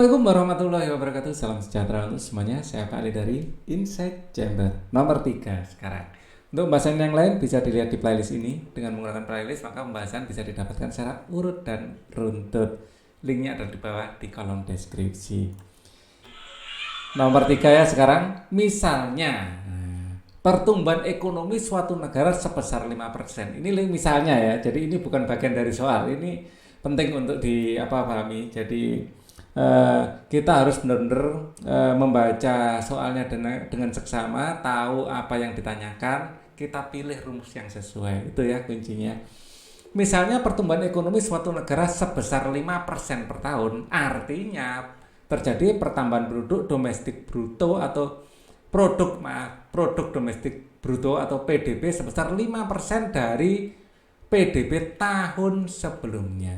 Assalamualaikum warahmatullahi wabarakatuh. Salam sejahtera untuk semuanya. Saya Pak Ali dari Insight Chamber nomor 3 sekarang. Untuk pembahasan yang lain bisa dilihat di playlist ini. Dengan menggunakan playlist maka pembahasan bisa didapatkan secara urut dan runtut. Linknya ada di bawah di kolom deskripsi. Nomor 3 ya sekarang. Misalnya pertumbuhan ekonomi suatu negara sebesar 5%. Ini misalnya ya. Jadi ini bukan bagian dari soal. Ini penting untuk dipahami. Jadi kita harus benar-benar membaca soalnya dengan seksama, tahu apa yang ditanyakan, kita pilih rumus yang sesuai. Itu ya kuncinya. Misalnya pertumbuhan ekonomi suatu negara sebesar 5% per tahun, artinya terjadi pertambahan produk domestik bruto atau produk domestik bruto atau PDB sebesar 5% dari PDB tahun sebelumnya.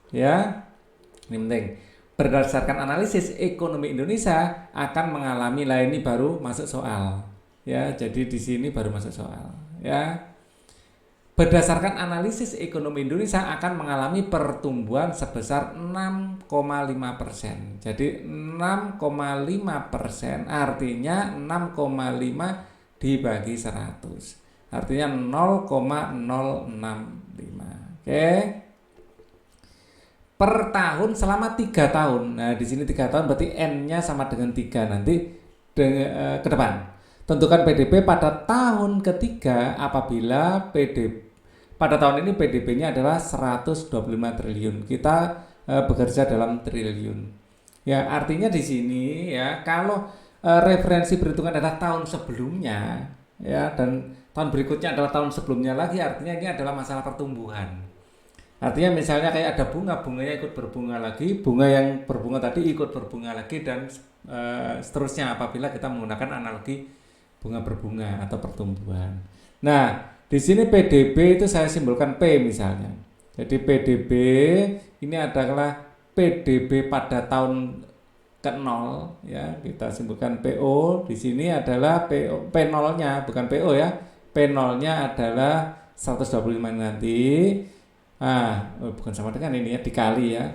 Ya, ini penting. Berdasarkan analisis ekonomi Indonesia akan mengalami ini baru masuk soal. Ya, jadi di sini baru masuk soal. Ya. Berdasarkan analisis ekonomi Indonesia akan mengalami pertumbuhan sebesar 6,5%. Jadi 6,5% artinya 6,5 dibagi 100. Artinya 0,065. Oke. Per tahun selama 3 tahun. Nah, di sini 3 tahun berarti N-nya sama dengan 3 nanti ke depan. Tentukan PDB pada tahun ketiga apabila pada tahun ini PDB-nya adalah 125 triliun. Kita bekerja dalam triliun. Ya, artinya di sini ya kalau referensi perhitungan adalah tahun sebelumnya ya dan tahun berikutnya adalah tahun sebelumnya lagi, artinya ini adalah masalah pertumbuhan. Artinya misalnya kayak ada bunganya ikut berbunga lagi, bunga yang berbunga tadi ikut berbunga lagi dan seterusnya apabila kita menggunakan analogi bunga berbunga atau pertumbuhan. Nah, di sini PDB itu saya simbolkan P misalnya. Jadi PDB ini adalah PDB pada tahun ke-0 ya, kita simbolkan PO. Di sini adalah PO, P0-nya bukan PO ya. P0-nya adalah 125 nanti. Bukan sama dengan ini ya, dikali ya.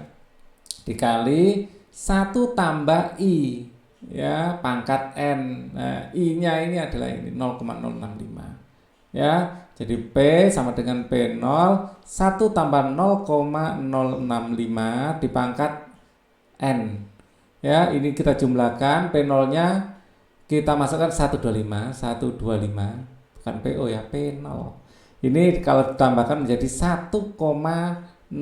Dikali 1 tambah I ya, pangkat N. Nah, I-nya ini adalah ini 0,065. Ya, jadi P sama dengan P0 1 tambah 0,065 dipangkat N. Ya, ini kita jumlahkan P0-nya kita masukkan 125 bukan PO ya, P0. Ini kalau ditambahkan menjadi 1,065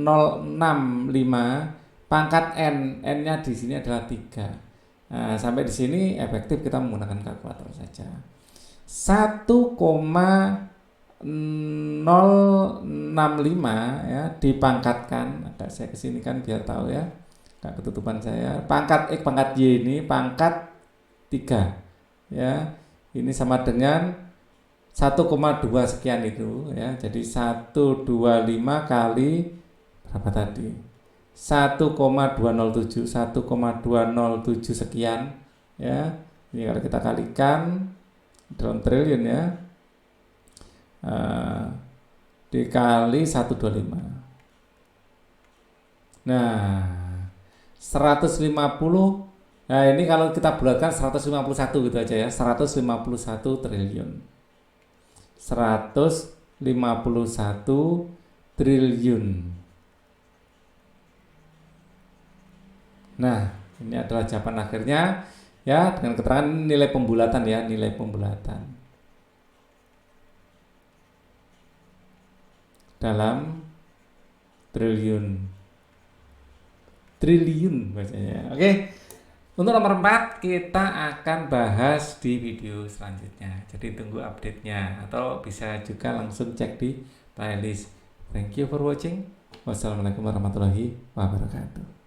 pangkat N. N-nya di sini adalah 3. Nah, sampai di sini efektif kita menggunakan kalkulator saja. 1,065 ya dipangkatkan. Ada saya kesini kan biar tahu ya. Enggak ketutupan saya. Pangkat Y ini pangkat 3. Ya. Ini sama dengan 1,2 sekian itu ya. Jadi 125 kali berapa tadi? 1,207 sekian ya. Ini kalau kita kalikan dalam triliun ya. Dikali 125. Nah, 150. Nah, ini kalau kita bulatkan 151 gitu aja ya. 151 triliun. 151 triliun. Nah, ini adalah jawaban akhirnya ya dengan keterangan nilai pembulatan ya, nilai pembulatan. Dalam triliun. Triliun bacanya. Oke. Untuk nomor 4 kita akan bahas di video selanjutnya. Jadi tunggu update-nya atau bisa juga langsung cek di playlist. Thank you for watching. Wassalamualaikum warahmatullahi wabarakatuh.